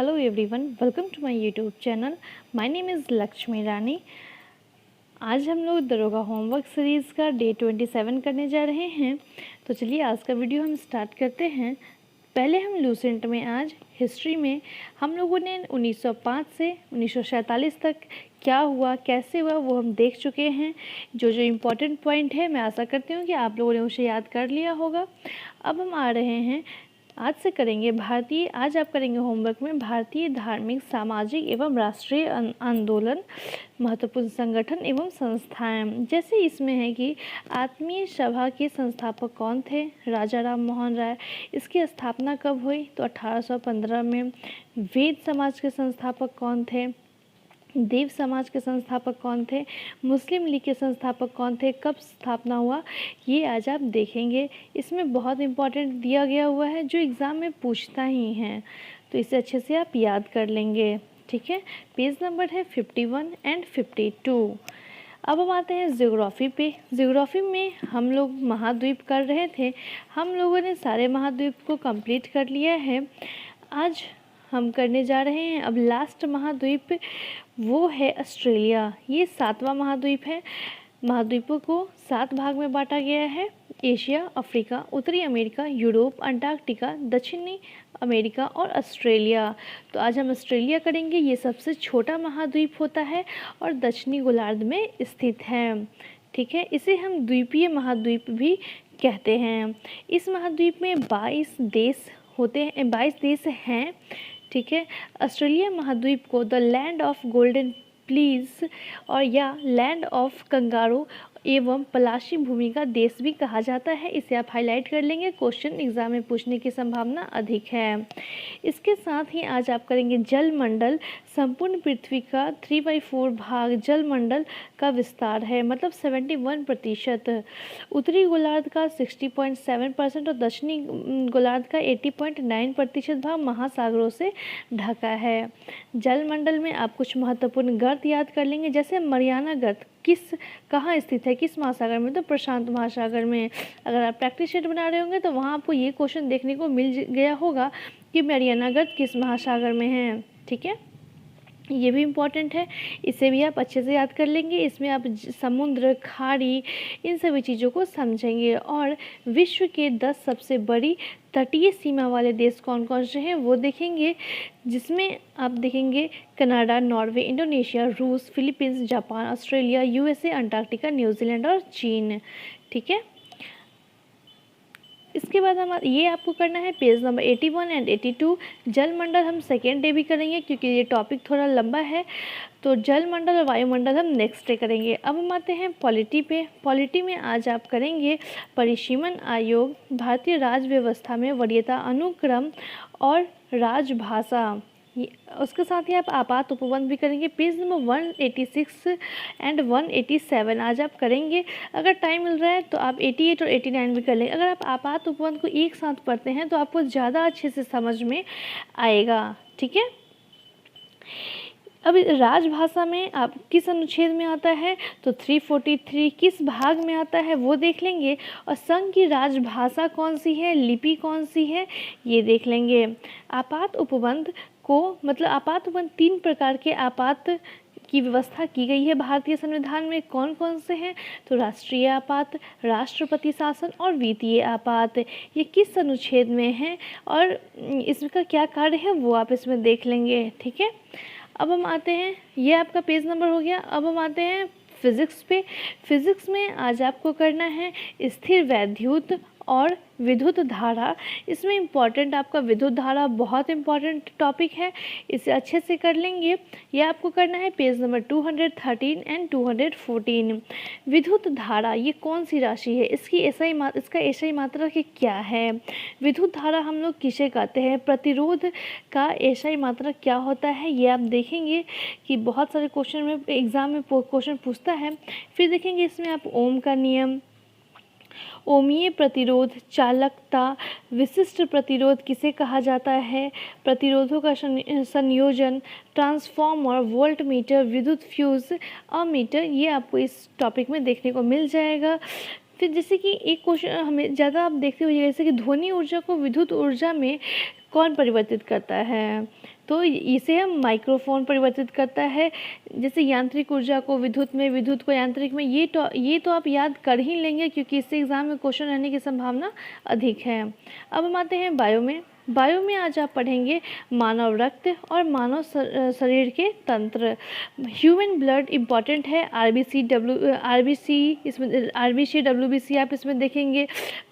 Hello everyone, welcome to my YouTube channel. My name is Lakshmi Rani. आज हम लोग दरोगा होमवर्क सीरीज़ का डे 27 करने जा रहे हैं। तो चलिए आज का वीडियो हम स्टार्ट करते हैं। पहले हम लूसेंट में आज हिस्ट्री में हम लोगों ने 1905 से 1947 तक क्या हुआ, कैसे हुआ, वो हम देख चुके हैं। जो जो इम्पोर्टेंट पॉइंट है मैं आशा करती हूँ कि आप लोगों ने उसे याद कर लिया होगा। अब हम आ रहे हैं, आज आप करेंगे होमवर्क में भारतीय धार्मिक, सामाजिक एवं राष्ट्रीय आंदोलन, महत्वपूर्ण संगठन एवं संस्थाएं। जैसे इसमें है कि आत्मीय सभा के संस्थापक कौन थे? राजा राम मोहन राय। इसकी स्थापना कब हुई? तो 1815 में। वेद समाज के संस्थापक कौन थे? देव समाज के संस्थापक कौन थे? मुस्लिम लीग के संस्थापक कौन थे? कब स्थापना हुआ? ये आज आप देखेंगे। इसमें बहुत इम्पोर्टेंट दिया गया हुआ है जो एग्ज़ाम में पूछता ही है, तो इसे अच्छे से आप याद कर लेंगे। ठीक है, पेज नंबर है 51 एंड 52। अब हम आते हैं ज्योग्राफी पे। ज्योग्राफी में हम लोग महाद्वीप कर रहे थे। हम लोगों ने सारे महाद्वीप को कंप्लीट कर लिया है। आज हम करने जा रहे हैं अब लास्ट महाद्वीप, वो है ऑस्ट्रेलिया। ये 7वां महाद्वीप है। महाद्वीपों को 7 भाग में बांटा गया है: एशिया, अफ्रीका, उत्तरी अमेरिका, यूरोप, अंटार्कटिका, दक्षिणी अमेरिका और ऑस्ट्रेलिया। तो आज हम ऑस्ट्रेलिया करेंगे। ये सबसे छोटा महाद्वीप होता है और दक्षिणी गोलार्ध में स्थित है। ठीक है, इसे हम द्वीपीय महाद्वीप भी कहते हैं। इस महाद्वीप में 22 देश होते हैं, 22 देश हैं। ठीक है, ऑस्ट्रेलिया महाद्वीप को the land of golden please और या लैंड ऑफ कंगारू एवं पलाशी भूमि का देश भी कहा जाता है। इसे आप हाईलाइट कर लेंगे, क्वेश्चन एग्जाम में पूछने की संभावना अधिक है। इसके साथ ही आज आप करेंगे जल मंडल। संपूर्ण पृथ्वी का 3/4 भाग जल मंडल का विस्तार है, मतलब 71%। उत्तरी गोलार्ध का 60.7% और दक्षिणी गोलार्ध का 80.9% भाग महासागरों से ढका है। जल मंडल में आप कुछ महत्वपूर्ण गर्त याद कर लेंगे, जैसे मरियाना गर्त कहाँ स्थित है, किस महासागर में? तो प्रशांत महासागर में। अगर आप प्रैक्टिस शीट बना रहे होंगे तो वहाँ आपको ये क्वेश्चन देखने को मिल गया होगा कि मरियाना गर्त किस महासागर में है। ठीक है, ये भी इम्पॉर्टेंट है, इसे भी आप अच्छे से याद कर लेंगे। इसमें आप समुद्र, खाड़ी, इन सभी चीज़ों को समझेंगे। और विश्व के 10 सबसे बड़ी तटीय सीमा वाले देश कौन कौन से हैं वो देखेंगे, जिसमें आप देखेंगे कनाडा, नॉर्वे, इंडोनेशिया, रूस, Philippines, Japan, Australia, USA, Antarctica, New Zealand और चीन। ठीक है, इसके बाद हम ये आपको करना है पेज नंबर 81 एंड 82। जल मंडल हम सेकेंड डे भी करेंगे क्योंकि ये टॉपिक थोड़ा लंबा है, तो जल मंडल और वायुमंडल हम नेक्स्ट डे करेंगे। अब हम आते हैं पॉलिटी पे। पॉलिटी में आज आप करेंगे परिसीमन आयोग, भारतीय राज व्यवस्था में वरीयता अनुक्रम और राजभाषा। उसके साथ ही आप आपात उपबंध भी करेंगे। पेज नंबर 186 एंड 187 आज आप करेंगे। अगर टाइम मिल रहा है तो आप 88 और 89 भी कर लेंगे। अगर आप आपात उपबंध को एक साथ पढ़ते हैं तो आपको ज़्यादा अच्छे से समझ में आएगा। ठीक है, अब राजभाषा में आप किस अनुच्छेद में आता है? तो 343 किस भाग में आता है वो देख लेंगे। और संघ की राजभाषा कौन सी है, लिपि कौन सी है, ये देख लेंगे। आपात उपबंध को, मतलब आपात उपबंध 3 प्रकार के आपात की व्यवस्था की गई है भारतीय संविधान में। कौन कौन से हैं? तो राष्ट्रीय आपात, राष्ट्रपति शासन और वित्तीय आपात। ये किस अनुच्छेद में है और इसका क्या कार्य है वो आप इसमें देख लेंगे। ठीक है, अब हम आते हैं, ये आपका पेज नंबर हो गया। अब हम आते हैं फिज़िक्स पे। फिज़िक्स में आज आपको करना है स्थिर वैद्युत और विद्युत धारा। इसमें इम्पॉर्टेंट आपका विद्युत धारा बहुत इम्पॉर्टेंट टॉपिक है, इसे अच्छे से कर लेंगे। यह आपको करना है पेज नंबर 213 एंड 214। विद्युत धारा ये कौन सी राशि है, इसका एसआई मात्रा क्या है? विद्युत धारा हम लोग किसे कहते हैं? प्रतिरोध का एसआई मात्रा क्या होता है, ये आप देखेंगे कि बहुत सारे क्वेश्चन में एग्जाम में क्वेश्चन पूछता है। फिर देखेंगे इसमें आप ओम का नियम, ओमीय प्रतिरोध, चालकता, विशिष्ट प्रतिरोध किसे कहा जाता है, प्रतिरोधों का संयोजन, ट्रांसफार्मर, वोल्ट मीटर, विद्युत फ्यूज, अमीटर, ये आपको इस टॉपिक में देखने को मिल जाएगा। फिर जैसे कि एक क्वेश्चन हमें ज़्यादा आप देखते हुए, जैसे कि ध्वनि ऊर्जा को विद्युत ऊर्जा में कौन परिवर्तित करता है? तो इसे हम माइक्रोफोन परिवर्तित करता है। जैसे यांत्रिक ऊर्जा को विद्युत में, विद्युत को यांत्रिक में, ये तो आप याद कर ही लेंगे क्योंकि इससे एग्ज़ाम में क्वेश्चन रहने की संभावना अधिक है। अब हम आते हैं बायो में। बायो में आज आप पढ़ेंगे मानव रक्त और मानव शरीर के तंत्र। ह्यूमन ब्लड इम्पॉर्टेंट है। आरबीसी, डब्ल्यूबीसी आप इसमें देखेंगे।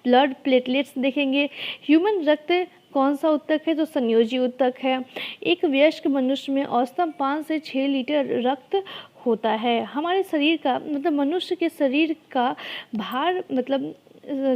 ब्लड प्लेटलेट्स देखेंगे। ह्यूमन रक्त कौन सा ऊतक है? तो संयोजी ऊतक है। एक वयस्क मनुष्य में औसतन 5 से 6 लीटर रक्त होता है। हमारे शरीर का मतलब मनुष्य के शरीर का भार, मतलब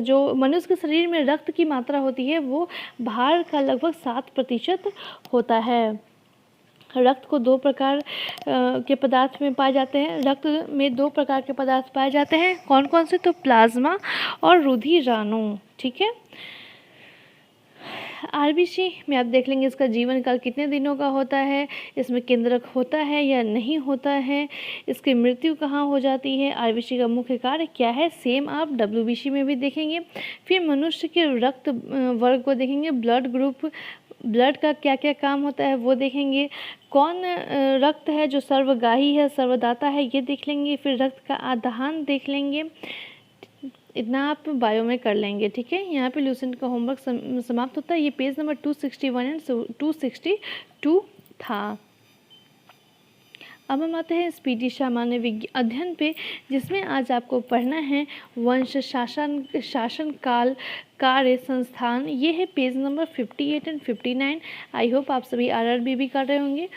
जो मनुष्य के शरीर में रक्त की मात्रा होती है वो भार का लगभग 7% होता है। रक्त को 2 प्रकार के पदार्थ में पाए जाते हैं। रक्त में 2 प्रकार के पदार्थ पाए जाते हैं। कौन कौन से? तो प्लाज्मा और रुधिराणु। ठीक है। आरबीसी में आप देख लेंगे इसका जीवन काल कितने दिनों का होता है, इसमें केंद्रक होता है या नहीं होता है, इसकी मृत्यु कहाँ हो जाती है, आरबीसी का मुख्य कार्य क्या है। सेम आप डब्ल्यूबीसी में भी देखेंगे। फिर मनुष्य के रक्त वर्ग को देखेंगे। ब्लड ग्रुप, ब्लड का क्या क्या काम होता है वो देखेंगे। कौन रक्त है जो सर्वगाही है, सर्वदाता है, ये देख लेंगे। फिर रक्त का आधान देख लेंगे। इतना आप बायो में कर लेंगे। ठीक है। यहाँ पे लूसेंट का होमवर्क समाप्त होता है। ये पेज नंबर 261 एंड 262 था। अब हम आते हैं स्पीडी सामान्य अध्ययन पे, जिसमें आज आपको पढ़ना है वंश शासन काल कार्य संस्थान। ये है page number 58 and 59। I hope आप सभी आरआरबी भी कर रहे होंगे।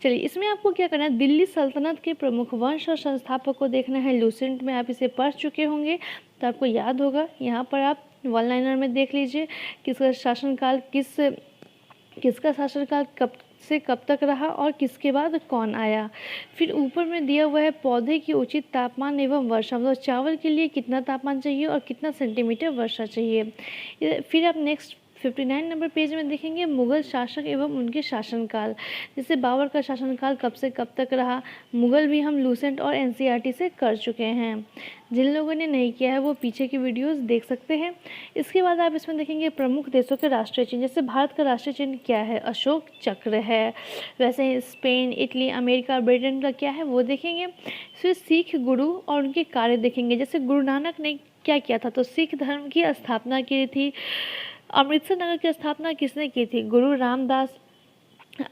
चलिए, इसमें आपको क्या करना है, दिल्ली सल्तनत के प्रमुख वंश और संस्थापक को देखना है। लूसेंट में आप इसे पढ़ चुके होंगे तो आपको याद होगा। यहाँ पर आप वन लाइनर में देख लीजिए किसका शासनकाल किसका शासनकाल कब से कब तक रहा और किसके बाद कौन आया। फिर ऊपर में दिया हुआ है पौधे की उचित तापमान एवं वर्षा, मतलब चावल के लिए कितना तापमान चाहिए और कितना सेंटीमीटर वर्षा चाहिए। फिर आप नेक्स्ट 59 नंबर पेज में देखेंगे मुगल शासक एवं उनके शासनकाल। जैसे बाबर का शासनकाल कब से कब तक रहा। मुगल भी हम लूसेंट और एनसीईआरटी से कर चुके हैं। जिन लोगों ने नहीं किया है वो पीछे की वीडियोस देख सकते हैं। इसके बाद आप इसमें देखेंगे प्रमुख देशों के राष्ट्रीय चिन्ह। जैसे भारत का राष्ट्रीय चिन्ह क्या है? अशोक चक्र है। वैसे ही स्पेन, इटली, अमेरिका, ब्रिटेन का क्या है वो देखेंगे। फिर सिख गुरु और उनके कार्य देखेंगे। जैसे गुरु नानक ने क्या किया था? तो सिख धर्म की स्थापना की थी। अमृतसर नगर की स्थापना किसने की थी? गुरु रामदास।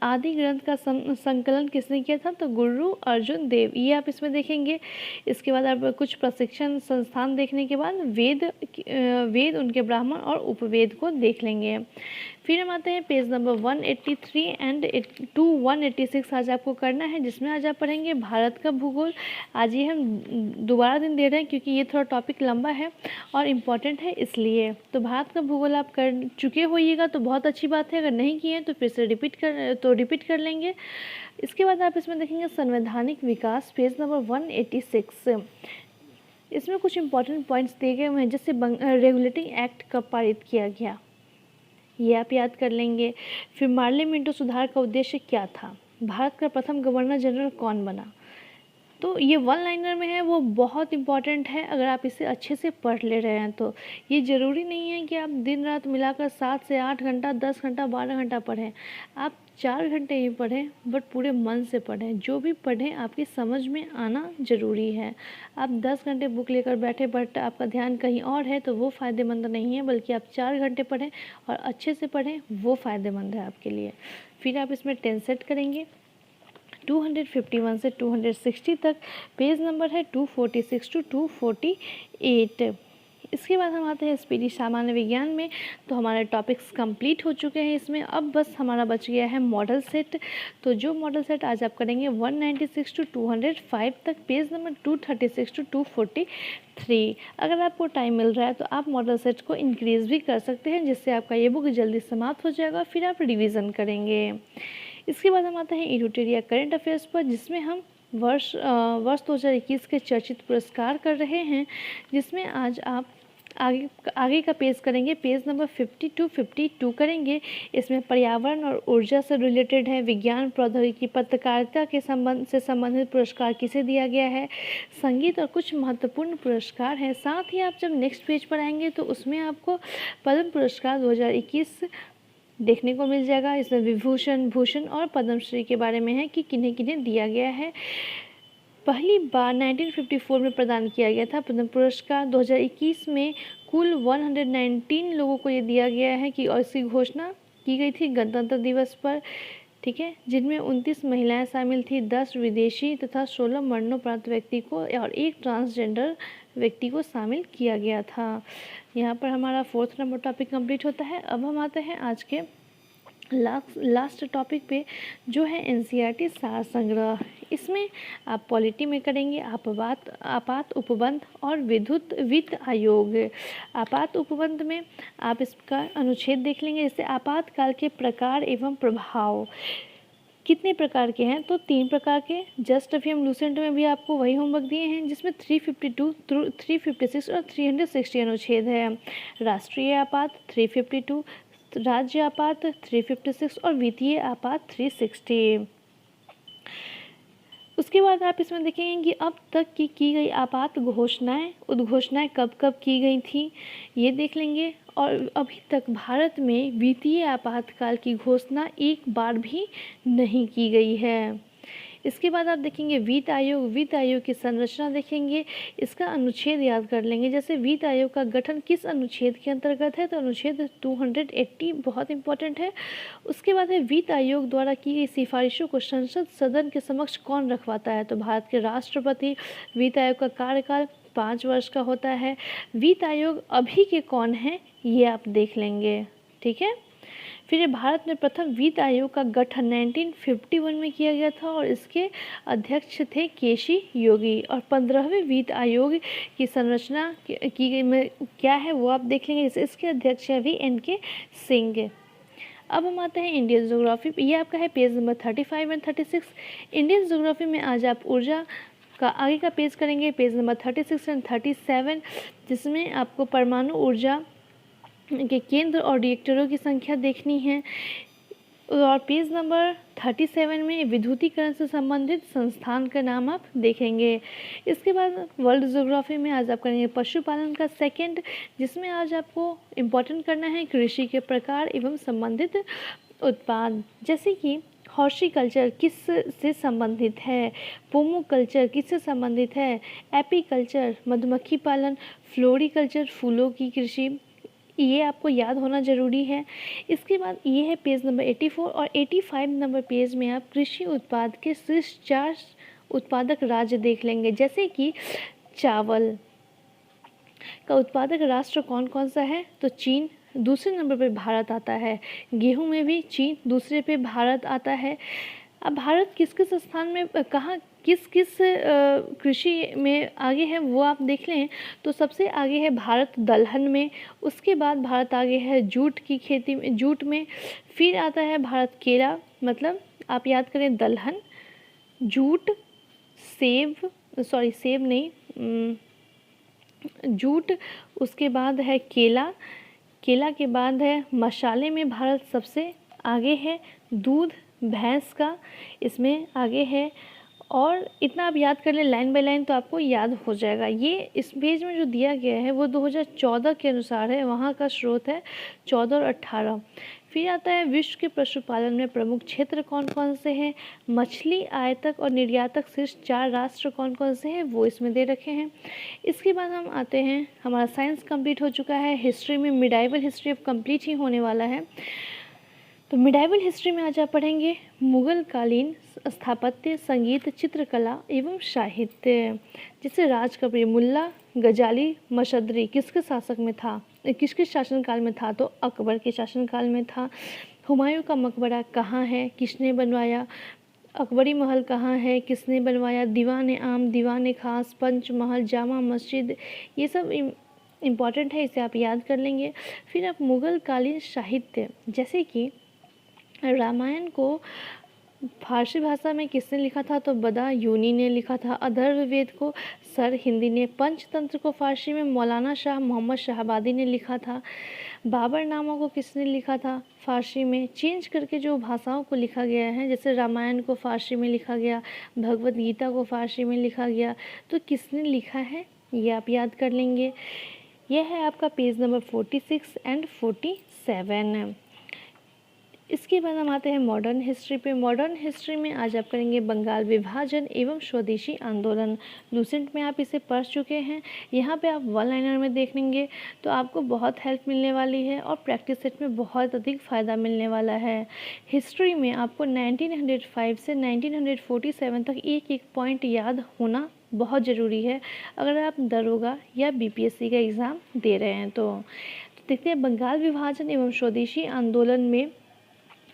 आदि ग्रंथ का संकलन किसने किया था? तो गुरु अर्जुन देव। ये आप इसमें देखेंगे। इसके बाद आप कुछ प्रशिक्षण संस्थान देखने के बाद वेद उनके ब्राह्मण और उपवेद को देख लेंगे। फिर हम आते हैं पेज नंबर 183 एंड 186 आज आपको करना है, जिसमें आज आप पढ़ेंगे भारत का भूगोल। आज ये हम दोबारा दिन दे रहे हैं क्योंकि ये थोड़ा टॉपिक लंबा है और इम्पॉर्टेंट है इसलिए। तो भारत का भूगोल आप कर चुके होइएगा तो बहुत अच्छी बात है, अगर नहीं किए तो फिर से रिपीट कर लेंगे। इसके बाद आप इसमें देखेंगे संवैधानिक विकास, पेज नंबर 186। इसमें कुछ इंपॉर्टेंट पॉइंट्स दिए गए हैं। जैसे रेगुलेटिंग एक्ट कब पारित किया गया, ये आप याद कर लेंगे। फिर मार्ले मिंटो सुधार का उद्देश्य क्या था? भारत का प्रथम गवर्नर जनरल कौन बना? तो ये वन लाइनर में है, वो बहुत इंपॉर्टेंट है। अगर आप इसे अच्छे से पढ़ ले रहे हैं तो ये ज़रूरी नहीं है कि आप दिन रात मिलाकर 7 से 8 घंटा, 10 घंटा, 12 घंटा पढ़ें। आप 4 घंटे ही पढ़ें, बट पूरे मन से पढ़ें। जो भी पढ़ें आपकी समझ में आना ज़रूरी है। आप 10 घंटे बुक लेकर बैठे बट आपका ध्यान कहीं और है तो वो फ़ायदेमंद नहीं है, बल्कि आप 4 घंटे पढ़ें और अच्छे से पढ़ें, वो फ़ायदेमंद है आपके लिए। फिर आप इसमें 10 सेट करेंगे। 251 से 260 तक पेज नंबर है 246 टू 248। इसके बाद हम आते हैं स्पीडी सामान्य विज्ञान में। तो हमारे टॉपिक्स कंप्लीट हो चुके हैं इसमें। अब बस हमारा बच गया है मॉडल सेट। तो जो मॉडल सेट आज आप करेंगे 196 टू 205 तक, पेज नंबर 236 टू 243। अगर आपको टाइम मिल रहा है तो आप मॉडल सेट को इंक्रीज़ भी कर सकते हैं, जिससे आपका ये बुक जल्दी समाप्त हो जाएगा। फिर आप रिविज़न करेंगे। इसके बाद हम आते हैं इडुटेरिया करंट अफेयर्स पर, जिसमें हम वर्ष 2021 के चर्चित पुरस्कार कर रहे हैं, जिसमें आज आप आगे का पेज करेंगे। पेज नंबर 50 टू 52 करेंगे। इसमें पर्यावरण और ऊर्जा से रिलेटेड है। विज्ञान, प्रौद्योगिकी, पत्रकारिता के संबंधित पुरस्कार किसे दिया गया है। संगीत और कुछ महत्वपूर्ण पुरस्कार हैं। साथ ही आप जब नेक्स्ट पेज पर आएंगे तो उसमें आपको पद्म पुरस्कार 2021 देखने को मिल जाएगा। इसमें विभूषण, भूषण और पद्मश्री के बारे में है कि किन्हें किन्हें दिया गया है। पहली बार 1954 में प्रदान किया गया था पद्म पुरस्कार। 2021 में कुल 119 लोगों को ये दिया गया है कि और इसकी घोषणा की गई थी गणतंत्र दिवस पर, ठीक है, जिनमें 29 महिलाएं शामिल थी, 10 विदेशी तथा 16 मरणोपरांत व्यक्ति को और एक ट्रांसजेंडर व्यक्ति को शामिल किया गया था। यहाँ पर हमारा 4th नंबर टॉपिक कंप्लीट होता है। अब हम आते हैं आज के लास्ट टॉपिक पे, जो है एनसीईआरटी सार संग्रह। इसमें आप पॉलिटी में करेंगे आपात उपबंध और वित्त आयोग। आपात उपबंध में आप इसका अनुच्छेद देख लेंगे, जैसे आपातकाल के प्रकार एवं प्रभाव कितने प्रकार के हैं, तो 3 प्रकार के। जस्ट अभी हम लूसेंट में भी आपको वही होमवर्क दिए हैं, जिसमें 352, 356 और 360 अनुच्छेद है। राष्ट्रीय आपात 352, राज्य आपात 356 और वित्तीय आपात 360। उसके बाद आप इसमें देखेंगे कि अब तक की गई आपात घोषणाएं, उद्घोषणाएं कब कब की गई थी, ये देख लेंगे। और अभी तक भारत में वित्तीय आपातकाल की घोषणा एक बार भी नहीं की गई है। इसके बाद आप देखेंगे वित्त आयोग की संरचना देखेंगे, इसका अनुच्छेद याद कर लेंगे। जैसे वित्त आयोग का गठन किस अनुच्छेद के अंतर्गत है, तो अनुच्छेद 280 बहुत इंपॉर्टेंट है। उसके बाद है वित्त आयोग द्वारा की गई सिफारिशों को संसद सदन के समक्ष कौन रखवाता है, तो भारत के राष्ट्रपति। वित्त आयोग का कार्यकाल 5 वर्ष का होता है। वित्त आयोग अभी के कौन हैं, ये आप देख लेंगे, ठीक है। फिर भारत में प्रथम वित्त आयोग का गठन 1951 में किया गया था और इसके अध्यक्ष थे केसी योगी। और 15वें वित्त आयोग की संरचना की गई में क्या है वो आप देख लेंगे, जैसे इसके अध्यक्ष है VNK सिंह। अब हम आते हैं इंडियन ज्योग्राफी, ये आपका है page number 35 and 36। Indian geography में आज आप ऊर्जा का आगे का पेज करेंगे, पेज नंबर 36 एंड 37, जिसमें आपको परमाणु ऊर्जा के केंद्र और रिएक्टरों की संख्या देखनी है। और पेज नंबर 37 में विद्युतीकरण से संबंधित संस्थान का नाम आप देखेंगे। इसके बाद वर्ल्ड ज्योग्राफी में आज आप करेंगे पशुपालन का सेकंड, जिसमें आज आपको इम्पोर्टेंट करना है कृषि के प्रकार एवं संबंधित उत्पाद, जैसे कि हॉर्टिकल्चर किस से संबंधित है, पोमोकल्चर किससे संबंधित है, एपीकल्चर मधुमक्खी पालन, फ्लोरिकल्चर फूलों की कृषि, ये आपको याद होना ज़रूरी है। इसके बाद ये है पेज नंबर 84 और 85 नंबर पेज में आप कृषि उत्पाद के शीर्ष 4 उत्पादक राज्य देख लेंगे, जैसे कि चावल का उत्पादक राष्ट्र कौन कौन सा है, तो चीन, दूसरे नंबर पर भारत आता है। गेहूं में भी चीन, दूसरे पे भारत आता है। अब भारत किस किस स्थान में कहाँ किस किस कृषि में आगे है वो आप देख लें, तो सबसे आगे है भारत दलहन में, उसके बाद भारत आगे है जूट की खेती में, जूट में, फिर आता है भारत केला, मतलब आप याद करें दलहन, जूट, सेब नहीं, जूट, उसके बाद है केला, केला के बाद है मसाले में भारत सबसे आगे है, दूध भैंस का इसमें आगे है। और इतना आप याद कर लें लाइन बाय लाइन तो आपको याद हो जाएगा। ये इस पेज में जो दिया गया है वो 2014 के अनुसार है, वहाँ का स्रोत है 14 और 18। फिर आता है विश्व के पशुपालन में प्रमुख क्षेत्र कौन कौन से हैं, मछली आयातक और निर्यातक शीर्ष 4 राष्ट्र कौन कौन से हैं वो इसमें दे रखे हैं। इसके बाद हम आते हैं, हमारा साइंस कंप्लीट हो चुका है। हिस्ट्री में मिडाइवल हिस्ट्री अब कंप्लीट ही होने वाला है। तो मिडाइवल हिस्ट्री में आज आप पढ़ेंगे मुगल कालीन स्थापत्य, संगीत, चित्रकला एवं साहित्य, जैसे राज कपूर, मुल्ला गजाली मशदरी किसके शासक में था, किसके शासनकाल में था, तो अकबर के शासनकाल में था। हुमायूं का मकबरा कहाँ है, किसने बनवाया, अकबरी महल कहाँ है, किसने बनवाया, दीवान आम, दीवान खास, पंच महल, जामा मस्जिद, ये सब इम्पॉर्टेंट है, इसे आप याद कर लेंगे। फिर आप मुगल कालीन साहित्य, जैसे कि रामायण को फारसी भाषा में किसने लिखा था, तो बदायूनी ने लिखा था। अथर्ववेद को सर हिंदी ने, पंचतंत्र को फारसी में मौलाना शाह मोहम्मद शाहबादी ने लिखा था। बाबरनामा को किसने लिखा था, फारसी में चेंज करके जो भाषाओं को लिखा गया है, जैसे रामायण को फारसी में लिखा गया, भगवद गीता को फारसी में लिखा गया, तो किसने लिखा है ये आप याद कर लेंगे। यह है आपका पेज नंबर 46 एंड 47। इसके बाद हम आते हैं मॉडर्न हिस्ट्री पे। मॉडर्न हिस्ट्री में आज आप करेंगे बंगाल विभाजन एवं स्वदेशी आंदोलन। लूसेंट में आप इसे पढ़ चुके हैं। यहाँ पे आप वन लाइनर में देख लेंगे तो आपको बहुत हेल्प मिलने वाली है और प्रैक्टिस सेट में बहुत अधिक फ़ायदा मिलने वाला है। हिस्ट्री में आपको 1905 से 1947 तक एक एक पॉइंट याद होना बहुत ज़रूरी है अगर आप दरोगा या बीपीएससी का एग्ज़ाम दे रहे हैं। तो देखते हैं बंगाल विभाजन एवं स्वदेशी आंदोलन में।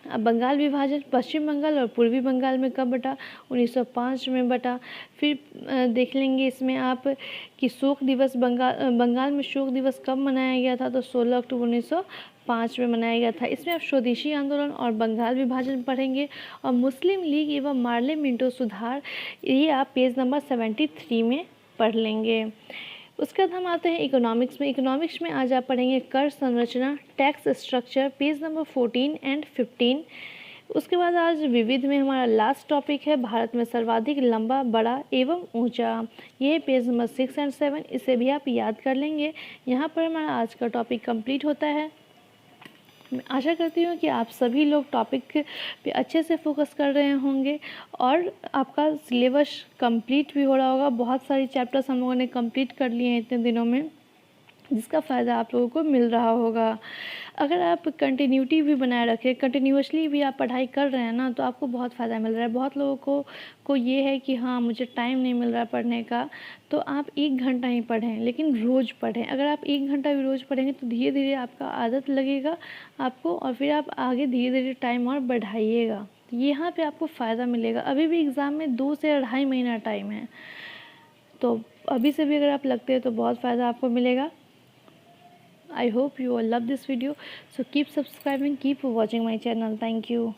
अब बंगाल विभाजन पश्चिम बंगाल और पूर्वी बंगाल में कब बटा? 1905 में बटा। फिर देख लेंगे इसमें आप कि शोक दिवस बंगाल में शोक दिवस कब मनाया गया था? तो 16 अक्टूबर 1905 में मनाया गया था। इसमें आप स्वदेशी आंदोलन और बंगाल विभाजन पढ़ेंगे और मुस्लिम लीग एवं मार्ले मिंटो सुधार, ये आप पेज नंबर 73 में पढ़ लेंगे। उसके बाद हम आते हैं इकोनॉमिक्स में। इकोनॉमिक्स में आज आप पढ़ेंगे कर संरचना, tax structure, page number 14 and 15। उसके बाद आज विविध में हमारा लास्ट टॉपिक है भारत में सर्वाधिक लंबा, बड़ा एवं ऊंचा। ये पेज नंबर 6 एंड 7, इसे भी आप याद कर लेंगे। यहाँ पर हमारा आज का टॉपिक कंप्लीट होता है। मैं आशा करती हूँ कि आप सभी लोग टॉपिक पे अच्छे से फोकस कर रहे होंगे और आपका सिलेबस कंप्लीट भी हो रहा होगा। बहुत सारी चैप्टर्स हम लोगों ने कंप्लीट कर लिए हैं इतने दिनों में, जिसका फ़ायदा आप लोगों को मिल रहा होगा। अगर आप कंटिन्यूटी भी बनाए रखें, कंटिन्यूअसली भी आप पढ़ाई कर रहे हैं ना, तो आपको बहुत फ़ायदा मिल रहा है। बहुत लोगों को ये है कि हाँ मुझे टाइम नहीं मिल रहा पढ़ने का, तो आप 1 घंटा ही पढ़ें, लेकिन रोज़ पढ़ें। अगर आप 1 घंटा भी रोज़ पढ़ेंगे तो धीरे धीरे आपका आदत लगेगा आपको, और फिर आप आगे धीरे धीरे टाइम और बढ़ाइएगा। यहाँ पे आपको फ़ायदा मिलेगा। अभी भी एग्ज़ाम में 2 से 2.5 महीना टाइम है, तो अभी से भी अगर आप लगते हैं तो बहुत फ़ायदा आपको मिलेगा। I hope you all love this video, so keep subscribing, keep watching my channel. Thank you.